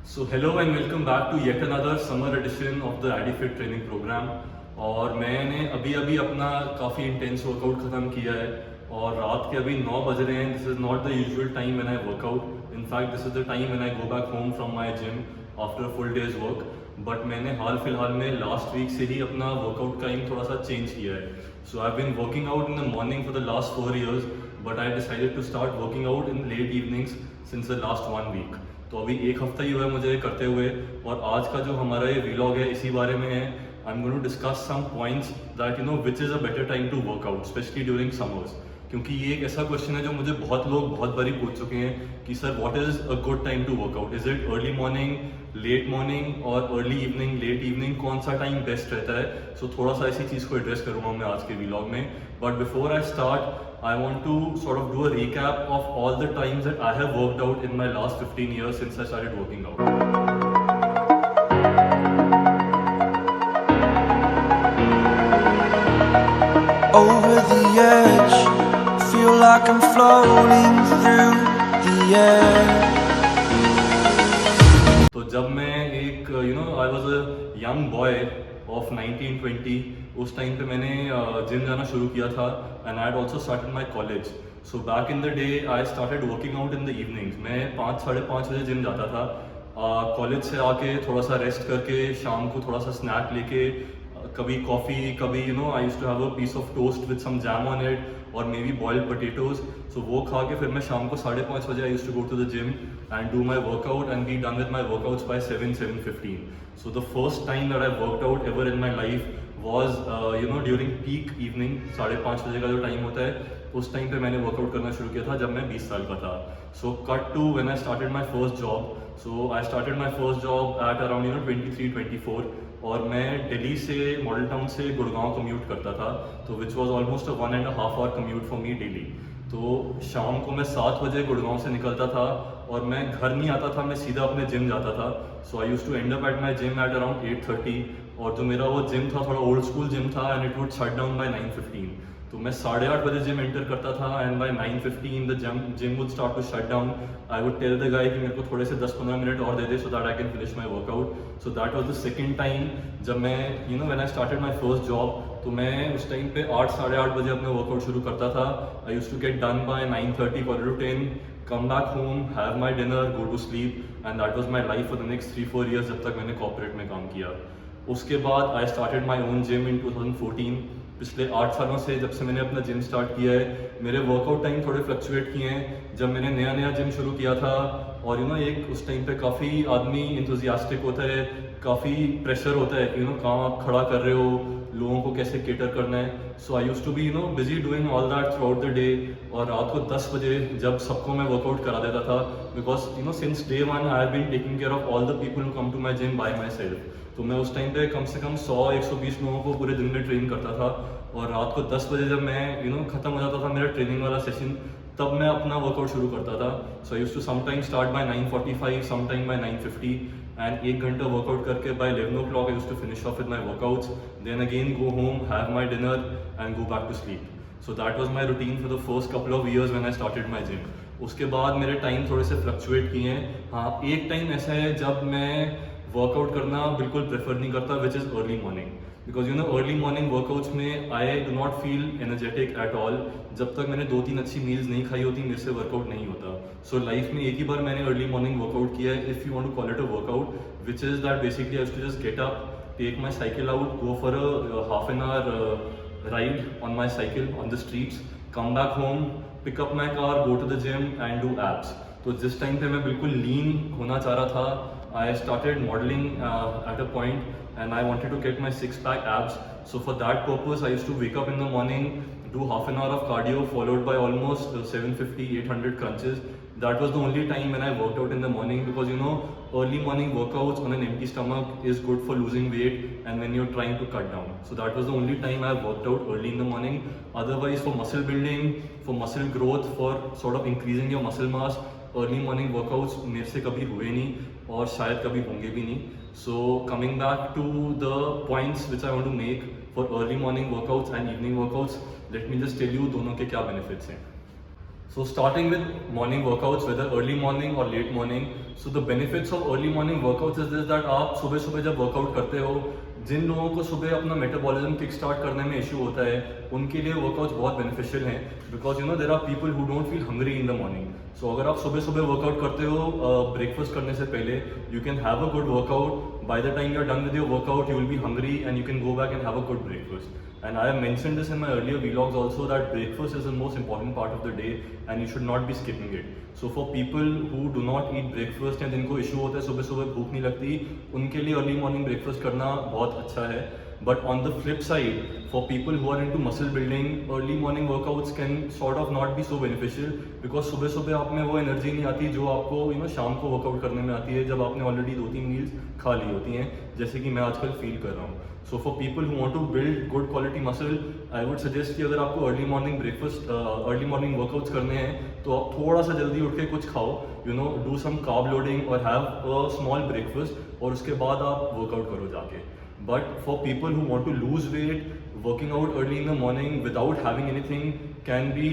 So hello and welcome back to yet another summer edition of the Edifit training program. और मैंने अभी अभी अपना काफ़ी इंटेंस वर्कआउट ख़त्म किया है और रात के अभी 9 बज रहे हैं। This is not the usual time when I workout. In fact this is the time when I go back home from my gym after a full days work. But मैंने हाल फिलहाल में लास्ट वीक से ही अपना वर्कआउट टाइम थोड़ा सा change किया है। So I been working out in the morning for the last 4 years, but I decided to start working out in late evenings since the last 1 week। तो अभी एक हफ्ता ही हुआ है मुझे करते हुए, और आज का जो हमारा ये व्लॉग है इसी बारे में है। I am going to discuss some points that which is a better time to work out specially during summers. क्योंकि ये एक ऐसा क्वेश्चन है जो मुझे बहुत लोग बहुत बारी पूछ चुके हैं कि sir what is a good time to work out, is it early morning, late morning और अर्ली इवनिंग, लेट इवनिंग, कौन सा टाइम बेस्ट रहता है। सो थोड़ा सा इसी चीज़ को एड्रेस करूँगा मैं आज के व्लॉग में। But before I start I want to sort of do a recap of all the times that I have worked out in my last 15 years since I started working out. Over the edge, feel like I'm floating through the air. तो जब मैं एक I was a young boy of 19-20, उस time पे मैंने gym जाना शुरू किया था and I had also started my college. So back in the day I started working out in the evenings. मैं 5-5:30 बजे जिम जाता था। कॉलेज से आके थोड़ा सा रेस्ट करके शाम को थोड़ा सा स्नैक लेके कभी कॉफ़ी, कभी I used to have a piece of toast with some jam on it और maybe boiled potatoes. So वो खा के फिर मैं शाम को 5:30 बजे I used to go to the gym and do my workout and be done with my workouts by 7-7:15। So the first time that I worked out ever in my life was during peak evening. 5:30 बजे का जो time होता है उस time पे मैंने workout करना शुरू किया था जब मैं 20 साल का था। So cut to when I started my first job. So I started my first job at around 23-24, और मैं दिल्ली से, मॉडल टाउन से गुड़गांव कम्यूट करता था। तो which was almost a 1.5 hour commute for me daily. तो शाम को मैं 7 बजे गुड़गांव से निकलता था और मैं घर नहीं आता था, मैं सीधा अपने जिम जाता था। So I used to end up at my gym at around 8:30, और जो मेरा वो जिम था थोड़ा ओल्ड स्कूल जिम था and it would shut down by 9:15। तो मैं 8:30 बजे जिम एंटर करता था and by 9:15 the gym would start to shut down. I would tell the guy कि मेरे को थोड़े से 10-15 मिनट और दे दे so that I can finish my workout. So that was the second time जब मैं when I started my first job. तो मैं उस टाइम पे 8-8:30 बजे अपना वर्कआउट शुरू करता था। I used to get done by 9:30, 10, come back home, have my dinner, go to sleep, and that was my life for the next 3-4 years जब तक मैंने कॉर्पोरेट में काम किया। उसके बाद आई started my own gym in 2014। पिछले 8 सालों से जब से मैंने अपना जिम स्टार्ट किया है, मेरे वर्कआउट टाइम थोड़े फ्लक्चुएट किए हैं। जब मैंने नया जिम शुरू किया था और एक उस टाइम पे काफ़ी आदमी इंथुजियास्टिक होता है, काफ़ी प्रेशर होता है कि कहाँ आप खड़ा कर रहे हो, लोगों को कैसे केटर करना है। So I used to be busy doing all that throughout the day. और रात को 10 बजे जब सबको मैं वर्कआउट करा देता था, because since day 1 I have been taking care of all the people who come to my gym by myself. तो मैं उस टाइम पे कम से कम 100-120 लोगों को पूरे दिन में ट्रेन करता था। और रात को 10 बजे जब मैं ख़त्म हो जाता था मेरा ट्रेनिंग वाला सेशन, तब मैं अपना वर्कआउट शुरू करता था। So I used to sometime start by 9:45, sometime by 9:50, and 1 घंटा वर्कआउट करके by 11 o'clock I used to finish off with my workouts, then again go home, have my dinner and go back to sleep. So that was my routine for the first couple of years when I started my gym. उसके बाद मेरे time थोड़े से fluctuate किए हैं। हाँ, एक time ऐसा है जब मैं वर्कआउट करना बिल्कुल प्रेफर नहीं करता, which is early morning. Because early morning workouts में I do not feel energetic at all. जब तक मैंने 2-3 अच्छी मील्स नहीं खाई होती मेरे से वर्कआउट नहीं होता। सो लाइफ में एक ही बार मैंने अर्ली मॉर्निंग वर्कआउट किया है, if you want to call it a workout, which is that basically I used to just get up, take my cycle out, go for a half an hour ride on my cycle on the streets, come back home, pick up my car, go to the gym and do abs. तो जिस time पे मैं बिल्कुल लीन होना चाह रहा था, I started modeling at a point and I wanted to get my 6-pack abs. So for that purpose I used to wake up in the morning, do half an hour of cardio followed by almost 750-800 crunches. That was the only time when I worked out in the morning, because early morning workouts on an empty stomach is good for losing weight and when you're trying to cut down. So that was the only time I worked out early in the morning. Otherwise for muscle building, for muscle growth, for sort of increasing your muscle mass, early morning workouts मेरे से कभी हुए नहीं और शायद कभी होंगे भी नहीं। So coming back to the points which I want to make for early morning workouts and evening workouts, let me just tell you दोनों के क्या बेनिफिट्स हैं। So starting with morning workouts, whether early morning or late morning. So the benefits of early morning workouts is this that आप सुबह सुबह जब workout करते हो, जिन लोगों को सुबह अपना मेटाबॉलिज्म किक स्टार्ट करने में इशू होता है, उनके लिए वर्कआउट्स बहुत बेनिफिशियल हैं, because there are people who don't feel hungry in the morning. So अगर आप सुबह सुबह वर्कआउट करते हो ब्रेकफास्ट करने से पहले, you can have a good workout. By the time you are done with your workout, you will be hungry and you can go back and have a good breakfast. And I have mentioned this in my earlier vlogs also that breakfast is the most important part of the day and you should not be skipping it. So for people who do not eat breakfast या जिनको issue होता है सुबह सुबह भूख नहीं लगती, उनके लिए अर्ली मॉर्निंग ब्रेकफास्ट करना बहुत अच्छा है. But on the flip side, for people who are into muscle building, early morning workouts can sort of not be so beneficial because सुबह सुबह आप में वो एनर्जी नहीं आती जो आपको शाम को वर्कआउट करने में आती है जब आपने ऑलरेडी 2-3 मील्स खा ली होती हैं, जैसे कि मैं आजकल फील कर रहा हूँ. So for people who want to build good quality muscle, I would suggest कि अगर आपको early morning breakfast early morning workouts करने हैं तो आप थोड़ा सा जल्दी उठ के कुछ खाओ, डू सम कार्ब लोडिंग और हैव अ स्मॉल ब्रेकफास्ट और उसके बाद आप वर्कआउट करो जाके. But for people who want to lose weight, working out early in the morning without having anything can be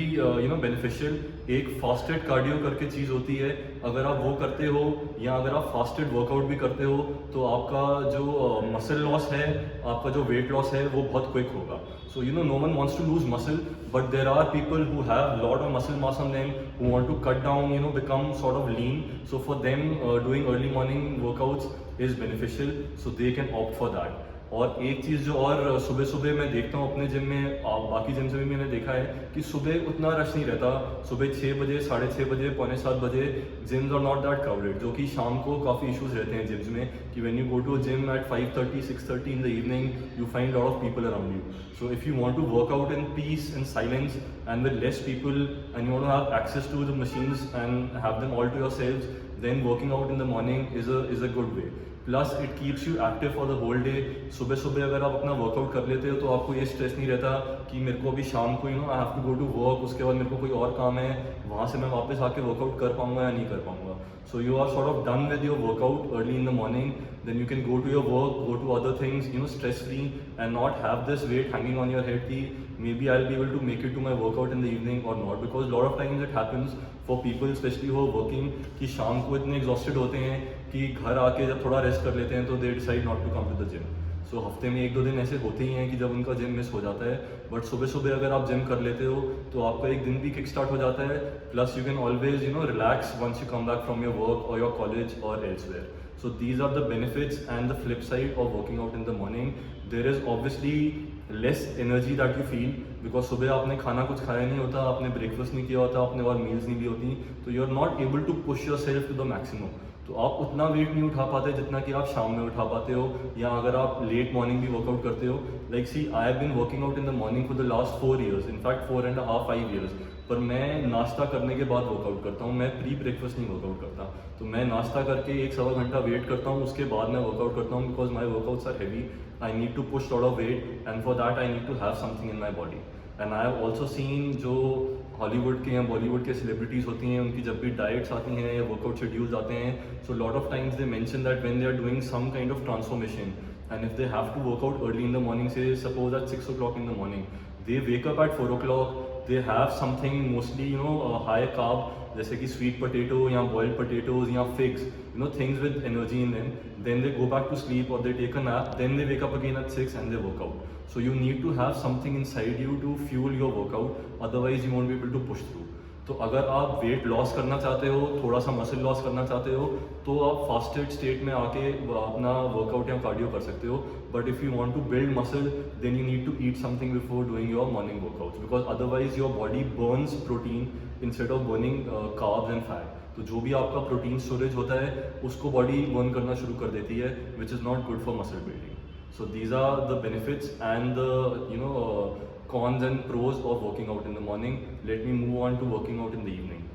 beneficial. एक फास्टेड कार्डियो करके चीज़ होती है, अगर आप वो करते हो या अगर आप फास्टेड वर्कआउट भी करते हो तो आपका जो मसल लॉस है, आपका जो वेट लॉस है वो बहुत क्विक होगा. So no one wants to lose muscle, but there are people who have lot of muscle mass on them who want to cut down, become sort of lean. So for them, doing early morning workouts is beneficial, so they can opt for that. और एक चीज़ जो और सुबह सुबह मैं देखता हूँ अपने जिम में, बाकी जिम से भी मैंने देखा है कि सुबह उतना रश नहीं रहता. सुबह 6 बजे, 6:30 बजे, 6:45 बजे gyms are not that crowded, जो कि शाम को काफ़ी इश्यूज रहते हैं जिम्स में कि when you go to gym at 5:30, 6:30 in the evening, you find lot of people around you. So if you want to work out in peace and silence and with less people and you want to have access to the machines and have them all to yourselves, then working out in the morning is a good way. Plus it keeps you active for the whole day. सुबह सुबह अगर आप अपना workout कर लेते हो तो आपको ये स्ट्रेस नहीं रहता कि मेरे को अभी शाम को I have to go to work, उसके बाद मेरे को कोई और काम है, वहाँ से मैं वापस आके वर्कआउट कर पाऊंगा या नहीं कर पाऊंगा. So you are sort of done with your workout early in the morning, then you can go to your work, go to other things stress free and not have this weight hanging on your head कि maybe I'll be able to make it to my workout in the evening or not, because lot of times it happens for people especially who are working कि शाम को इतने exhausted होते हैं कि घर आके जब थोड़ा रेस्ट कर लेते हैं तो they decide not to come to the gym. So हफ्ते में 1-2 दिन ऐसे होते ही हैं कि जब उनका जिम मिस हो जाता है, बट सुबह सुबह अगर आप जिम कर लेते हो तो आपका एक दिन भी किक स्टार्ट हो जाता है. Plus you can always relax once you come back from your work और योर कॉलेज और elsewhere. So these are the benefits and the flip side of working out in the morning. There is obviously less energy that you feel because सुबह आपने खाना कुछ खाया नहीं होता, आपने ब्रेकफास्ट नहीं किया होता, आपने और मील्स नहीं ली होती, तो you are not able to push yourself to the maximum. तो आप उतना वेट नहीं उठा पाते जितना कि आप शाम में उठा पाते हो, या अगर आप लेट मॉर्निंग भी वर्कआउट करते हो. Like see I have been working out in the morning for the last 4 years, in fact 4.5-5 years. पर मैं नाश्ता करने के बाद वर्कआउट करता हूँ, मैं प्री ब्रेकफास्ट नहीं वर्कआउट करता. तो मैं नाश्ता करके 1-1.25 घंटा वेट करता हूँ, उसके बाद मैं वर्कआउट करता हूँ, because my workouts are heavy. I need to push lot of weight and for that I need to have something in my body. And I have also seen जो हॉलीवुड के या बॉलीवुड के सेलिब्रिटीज़ होती हैं, उनकी जब भी डाइट्स आती हैं या वर्कआउट शेड्यूल्स आते हैं, so lot of times they mention that when they are doing some kind of transformation and if they have to workout early in the morning, say suppose at 6 o'clock in the morning, they wake up at 4 o'clock, they have something mostly high carb जैसे कि sweet potato या boiled potatoes या figs, things with energy in them. Then they go back to sleep or they take a nap, then they wake up again at 6 and they work out. So you need to have something inside you to fuel your workout, otherwise you won't be able to push through. तो अगर आप weight loss करना चाहते हो, थोड़ा सा muscle loss करना चाहते हो, तो आप फास्टेड स्टेट में आके अपना वर्कआउट या कार्डियो कर सकते हो. But if you want to build muscle, then you need to eat something before doing your morning workouts, because otherwise your body burns protein instead of burning carbs and fat. तो जो भी आपका protein storage होता है उसको body burn करना शुरू कर देती है, which is not good for muscle building. So these are the benefits and the cons and pros of working out in the morning. Let me move on to working out in the evening.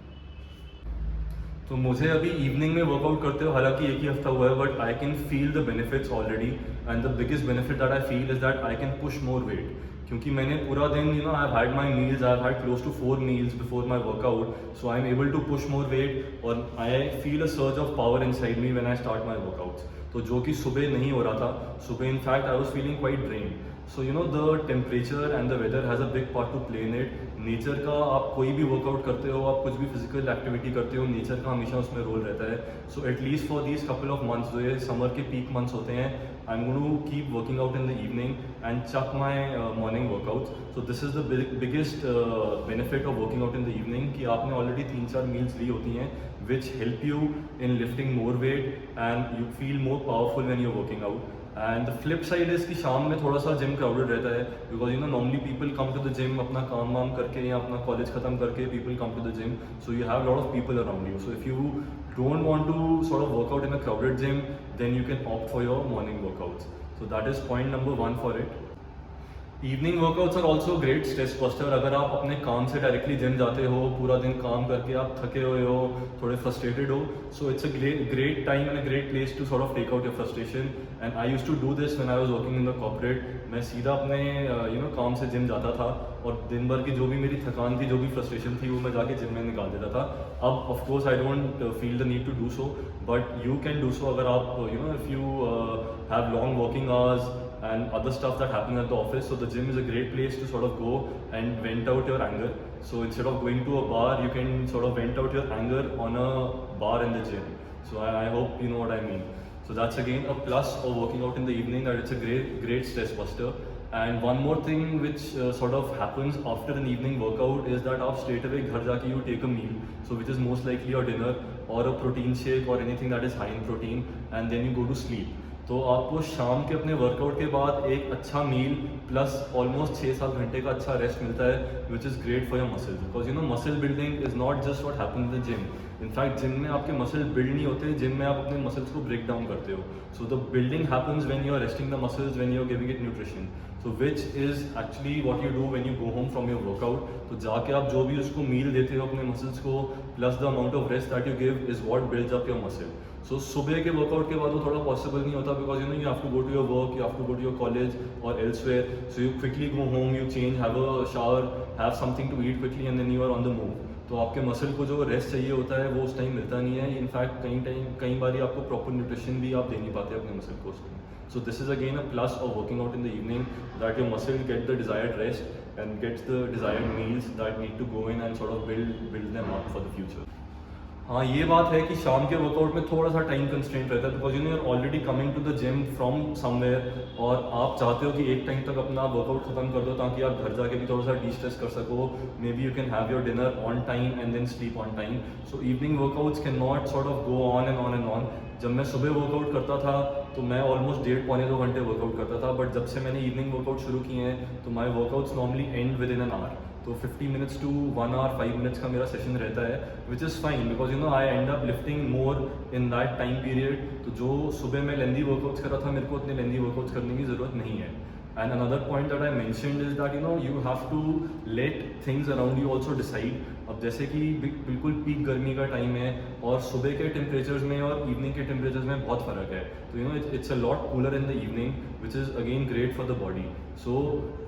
तो मुझे अभी evening में workout करते हो हालांकि 1 ही हफ्ता हुआ है, but I can feel the benefits already. And the biggest benefit that I feel is that I can push more weight, क्योंकि मैंने पूरा दिन I have had my meals, I have had close to 4 meals before my workout, so I am able to push more weight और I feel a surge of power inside me when I start my workouts. तो जो कि सुबह नहीं हो रहा था, सुबह in fact I was feeling quite drain. So you know the temperature and the weather has a big part to play in it. Nature का आप कोई भी वर्कआउट करते हो, आप कुछ भी फिजिकल एक्टिविटी करते हो, नेचर का हमेशा उसमें रोल रहता है. So at least for these couple of months, जो ये समर के पीक मंथ्स होते हैं, I am going to keep working out in the evening and chuck my morning workouts. So this is the biggest benefit of working out in the evening कि आपने already 3-4 meals ली होती हैं which help you in lifting more weight and you feel more powerful when you're working out. And the flip side is कि शाम में थोड़ा सा gym crowded रहता है, because you know normally people come to the gym अपना काम वाम करके या अपना कॉलेज ख़त्म करके people come to the gym, so you have a lot of people around you. So if you don't want to sort of work out in a crowded gym, then you can opt for your morning workouts. So that is point number 1 for it. Evening workouts are also great stress buster. अगर आप अपने काम से directly gym जाते हो, पूरा दिन काम करके आप थके हुए हो, थोड़े फ्रस्ट्रेटेड हो, so it's a great time and a great place to sort of take out your frustration. And I used to do this when I was working in the corporate. मैं सीधा अपने यू नो काम से gym जाता था और दिन भर की जो भी मेरी थकान थी, जो भी फ्रस्ट्रेशन थी, वो मैं जाके जिम में निकाल देता था. अब of course I don't feel the need to do so, but you can do so अगर आप you know if you have long working hours and other stuff that happens at the office. So the gym is a great place to sort of go and vent out your anger. So instead of going to a bar, you can sort of vent out your anger on a bar in the gym. So I hope you know what I mean. So that's again a plus of working out in the evening, that it's a great stress buster. And one more thing which sort of happens after an evening workout is that आप straight away घर जाके you take a meal, so which is most likely your dinner or a protein shake or anything that is high in protein, and then you go to sleep. तो आपको शाम के अपने workout के बाद एक अच्छा मील प्लस ऑलमोस्ट 6-7 घंटे का अच्छा रेस्ट मिलता है, which is great for your muscles. Because you no muscle building is not just what happens in the gym. In fact gym में आपके मसल बिल्ड नहीं होते, जिम में आप अपने मसल्स को ब्रेक डाउन करते हो. So the building happens when you are resting the muscles, when you are giving it nutrition. So which is actually what you do when you go home from your workout. तो जाके आप जो भी उसको मील देते हो अपने मसल्स को, plus the amount of rest that you give is what builds up your muscle. So सुबह के वर्कआउट के बाद वो थोड़ा पॉसिबल नहीं होता, because you know you have to go to your work, you have to go to your college और elsewhere. So you quickly go home, you change, have a shower, have something to eat quickly and then you are on the move. तो आपके muscle को जो rest चाहिए होता है वो उस टाइम मिलता नहीं है. इनफैक्ट कई बार आपको प्रॉपर न्यूट्रिशन भी आप दे नहीं पाते अपने मसल को उस time. So this is again a plus of working out in the evening, that your muscle get the desired rest and gets the desired meals that need to go in and sort of build them up for the future. हाँ, ये बात है कि शाम के workout में थोड़ा सा टाइम कंस्ट्रेंट रहता है, because you know you are already coming to the gym from somewhere और आप चाहते हो कि एक टाइम तक अपना वर्कआउट खत्म कर दो ताकि आप घर जाके भी थोड़ा सा डी स्ट्रेस कर सको. Maybe you can have your dinner on time and then sleep on time. So evening workouts can not sort of go on and on and on. जब मैं सुबह वर्कआउट करता था तो मैं ऑलमोस्ट 1.5-2 घंटे वर्कआउट करता था, बट जब से मैंने इवनिंग वर्कआउट शुरू किए हैं तो my workouts normally and with in an hour. तो 50 मिनट्स टू 1 hour 5 minutes का मेरा सेशन रहता है, which is fine because you no I and up lifting more in that time period. तो जो सुबह मैं लेंदी वर्कआउट्स कर रहा था, मेरे को उतने लेंदी वर्कआउट्स करने की ज़रूरत नहीं है. And another point that I mentioned is that you know you have to let things around you also decide. अब जैसे कि बिल्कुल पीक गर्मी का टाइम है और सुबह के टेम्परेचर्स में और इवनिंग के टेम्परेचर्स में बहुत फ़र्क है. तो you know it's a lot cooler in the evening, which is again great for the body. So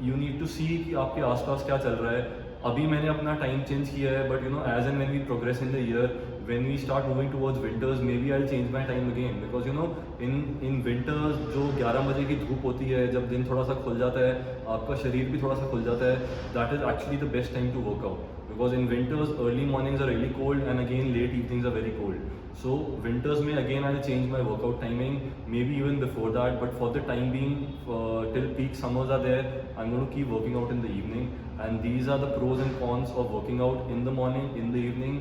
you need to see कि आपके आसपास क्या चल रहा है. अभी मैंने अपना टाइम चेंज किया है, but you know age and when we progress in the year, when we start moving towards winters, maybe I'll change my time again, because you know in winters जो 11 बजे की धूप होती है, जब दिन थोड़ा सा खुल जाता है, आपका शरीर भी थोड़ा सा खुल जाता है, that is actually the best time to work out, because in winters early mornings are really cold and again late evenings are very cold. So winters में again I'll change my workout timing, maybe even before that, but for the time being till peak summers are there, I'm going to keep working out in the evening. And these are the pros and cons of working out in the morning, in the evening.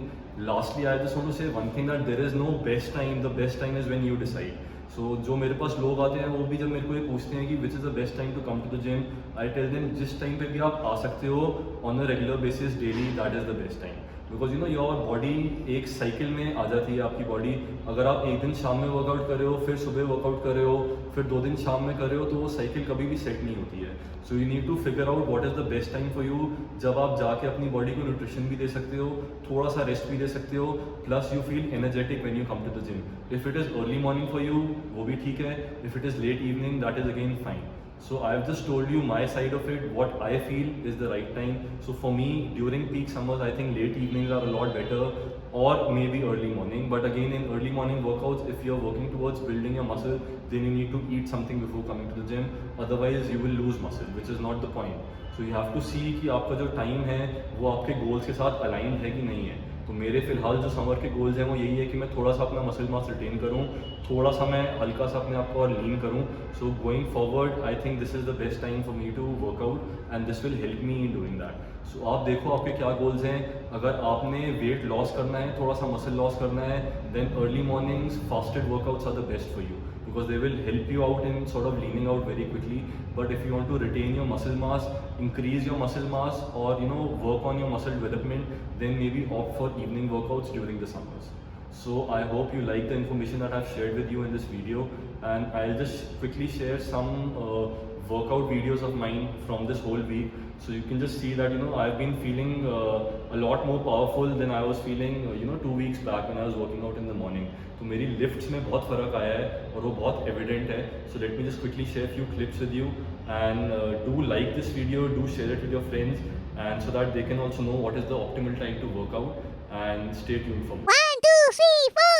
Lastly, I just want to say one thing, that there is no best time. The best time is when you decide. So जो मेरे पास लोग आते हैं वो भी जब मेरे को ये पूछते हैं कि which is the best time to come to the gym, I tell them जिस टाइम पे भी आप आ सकते हो on a regular basis daily, that is the best time. Because you know your body एक साइकिल में आ जाती है. आपकी बॉडी, अगर आप एक दिन शाम में वर्कआउट कर रहे हो, फिर सुबह वर्कआउट कर रहे हो, फिर 2 दिन शाम में कर रहे हो, तो वो साइकिल कभी भी सेट नहीं होती है. So you need to figure out what is the best time for you, जब आप जाके अपनी बॉडी को न्यूट्रिशन भी दे सकते हो, थोड़ा सा रेस्ट भी दे सकते हो, plus you feel energetic when you come to the gym. If it is early morning for you, वो भी ठीक है. If it is late evening, that is again fine. So I have just told you my side of it, what I feel is the right time. So for me, during peak summers, I think late evenings are a lot better. or maybe early morning. But again, in early morning workouts, if you're working towards building your muscle, then you need to eat something before coming to the gym. Otherwise, you will lose muscle, which is not the point. So you have to see कि आपका जो time है वो आपके goals के साथ align है कि नहीं है. तो मेरे फिलहाल जो समर के गोल्स हैं वो यही है कि मैं थोड़ा सा अपना मसल मास रिटेन करूँ, थोड़ा सा मैं हल्का सा अपने आप को और लीन करूँ. So going forward I think this is the best time for me to workout and this will help me in doing that. So आप देखो आपके क्या गोल्स हैं. अगर आपने वेट लॉस करना है, थोड़ा सा मसल लॉस करना है, then early mornings fasted workouts are the best for you because they will help you out in sort of leaning out very quickly. But if you want to retain your muscle mass, increase your muscle mass, or work on your muscle development, then maybe opt for evening workouts during the summers. So I hope you like the information that I've shared with you in this video, and I'll just quickly share some workout videos of mine from this whole week, so you can just see that I've been feeling a lot more powerful than I was feeling 2 weeks back when I was working out in the morning. तो मेरी lifts में बहुत फ़र्क आया है और वो बहुत एविडेंट है. So let me just quickly share few clips with you and do like this video, do share it with your friends, and so that they can also know what is the optimal time to work out, and stay tuned for 1, 2, 3, 4